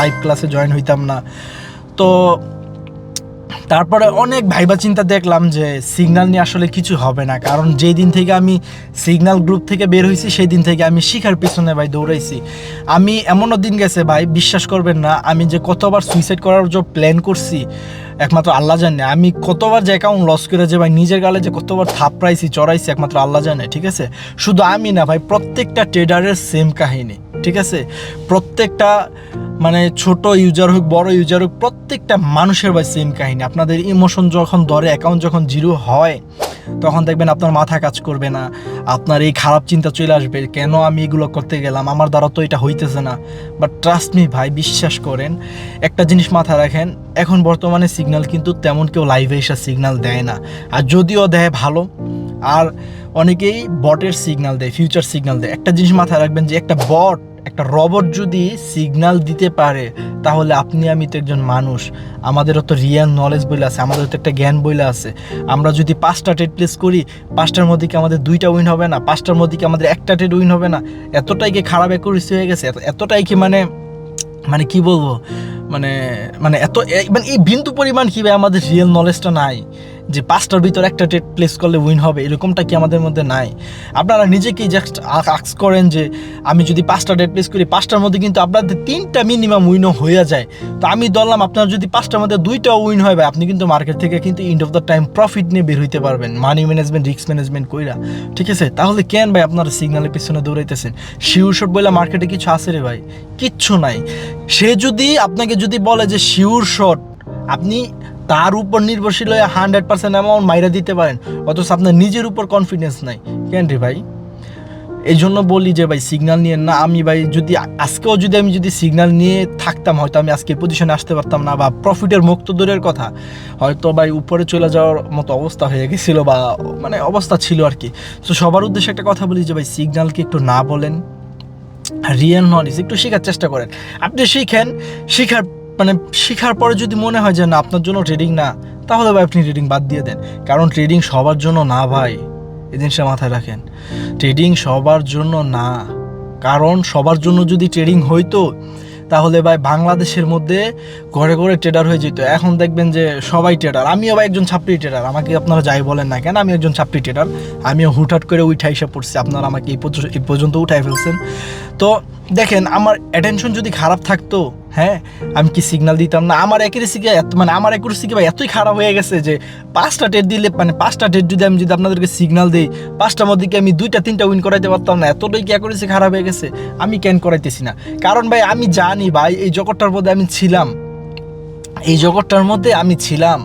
Live ক্লাসে join হইতাম না। তো তারপরে অনেক ভাইবা চিন্তা দেখলাম যে সিগন্যাল নিয়ে আসলে কিছু হবে না, কারণ যেই দিন থেকে আমি সিগন্যাল গ্রুপ থেকে বের হয়েছি সেই দিন থেকে আমি শিখার পিছনে ভাই দৌড়াইছি। আমি এমনও দিন গেছে ভাই, বিশ্বাস করবেন না, আমি যে কতবার সুইসাইড করার যে প্ল্যান করছি একমাত্র আল্লাহ জানে। আমি কতবার যে অ্যাকাউন্ট লস করে যে ভাই নিজের গালে যে কতবার থাপড়াইছি চড়াইছি একমাত্র আল্লাহ জানে, ঠিক আছে। শুধু আমি না ভাই, প্রত্যেকটা ট্রেডারের সেম কাহিনী, ঠিক আছে। প্রত্যেকটা মানে ছোট ইউজার হোক বড় ইউজার হোক, প্রত্যেকটা মানুষের ভাই সেম কাহিনী। আপনাদের ইমোশন যখন ধরে, অ্যাকাউন্ট যখন জিরো হয়, তখন দেখবেন আপনার মাথা কাজ করবে না, আপনার এই খারাপ চিন্তা চলে আসবে, কেন আমি এগুলো করতে গেলাম, আমার দ্বারা তো এটা হইতেছে না। বাট ট্রাস্ট মি ভাই, বিশ্বাস করেন, একটা জিনিস মাথায় রাখেন, এখন বর্তমানে সিগন্যাল কিন্তু তেমন কেউ লাইভে এসে সিগন্যাল দেয় না, আর যদিও দেয় ভালো, আর অনেকেই বটের সিগন্যাল দেয়, ফিউচার সিগন্যাল দেয়। একটা জিনিস মাথায় রাখবেন যে একটা বট, একটা রবট যদি সিগন্যাল দিতে পারে, তাহলে আপনি আমি তো একজন মানুষ, আমাদেরও তো রিয়েল নলেজ বইলে আছে, আমাদের তো একটা জ্ঞান বইলে আছে। আমরা যদি 5টা ট্রেড প্লেস করি, 5টার মধ্যে কি আমাদের 2টা উইন হবে না? 5টার মধ্যে কি আমাদের একটা ট্রেড উইন হবে না? এতটাই কি খারাপ অ্যাকুরেসি হয়ে গেছে, এতটাই কি মানে কি বলবো, মানে মানে এত মানে এই বিন্দু পরিমাণ কি ভাই আমাদের রিয়েল নলেজটা নাই যে 5টার ভিতর একটা ট্রেড প্লেস করলে উইন হবে, এরকমটা কি আমাদের মধ্যে নাই? আপনারা নিজেকেই জাস্ট আক্স করেন যে আমি যদি 5টা ট্রেড প্লেস করি, 5টার মধ্যে কিন্তু আপনাদের 3টা মিনিমাম উইনও হয়ে যায়। তো আমি ধরলাম আপনার যদি 5টার মধ্যে 2টা উইন হয় ভাই, আপনি কিন্তু মার্কেট থেকে কিন্তু end of the time profit নিয়ে বের হইতে পারবেন, মানি ম্যানেজমেন্ট, রিস্ক ম্যানেজমেন্ট কইরা, ঠিক আছে। তাহলে কেন ভাই আপনারা সিগন্যালের পিছনে দৌড়াইতেছেন? শিওর শট বলে মার্কেটে কিছু আছে রে ভাই? কিচ্ছু নাই। সে যদি আপনাকে যদি বলে যে শিওর শট, আপনি তার উপর নির্ভরশীল হয়ে 100% অ্যামাউন্ট মাইরা দিতে পারেন, অথচ আপনার নিজের উপর কনফিডেন্স নাই, কেন রে ভাই? এই জন্য বলি যে ভাই সিগন্যাল নিয়ে না। আমি ভাই যদি আজকেও যদি আমি যদি সিগন্যাল নিয়ে থাকতাম, হয়তো আমি আজকে পজিশনে আসতে পারতাম না, বা প্রফিটের মুক্ত দূরের কথা, হয়তো ভাই উপরে চলে যাওয়ার মতো অবস্থা হয়ে গেছিল, বা মানে অবস্থা ছিল আর কি। তো সবার উদ্দেশ্যে একটা কথা বলি যে ভাই সিগন্যালকে একটু না বলেন, রিয়েল নলেজ একটু শেখার চেষ্টা করেন। আপনি শিখেন, শেখার পরে যদি মনে হয় যে না আপনার জন্য ট্রেডিং না, তাহলে ভাই আপনি ট্রেডিং বাদ দিয়ে দেন। কারণ ট্রেডিং সবার জন্য না ভাই, এই জিনিসটা মাথায় রাখেন। ট্রেডিং সবার জন্য না, কারণ সবার জন্য যদি ট্রেডিং হইতো, তাহলে ভাই বাংলাদেশের মধ্যে ঘরে ঘরে ট্রেডার হয়ে যেত। এখন দেখবেন যে সবাই ট্রেডার। আমিও ভাই একজন ছাপড়ি ট্রেডার, আমাকে আপনারা যাই বলেন না কেন, আমি একজন ছাপড়ি ট্রেডার। আমিও হুটহাট করে উঠাই এসে পড়ছি, আপনারা আমাকে এই পর্যন্ত উঠাই ফেলছেন। তো দেখেন, আমার অ্যাটেনশন যদি খারাপ থাকতো, হ্যাঁ, আমি কি সিগন্যাল দিতাম না? আমার অ্যাকুরেসিকে আমার অ্যাকুরেসিকে ভাই এতই খারাপ হয়ে গেছে যে 5টা ট্রেড দিলে, 5টা ট্রেড যদি আমি যদি আপনাদেরকে সিগন্যাল দিই, 5টার মধ্যে কি আমি 2টা 3টা উইন করাইতে পারতাম না? এতটাই কি অ্যাকুরেসি খারাপ হয়ে গেছে? আমি কেন করাইতেছি না? কারণ ভাই আমি জানি ভাই এই জগৎটার মধ্যে আমি ছিলাম, এই জগৎটার মধ্যে আমি ছিলাম,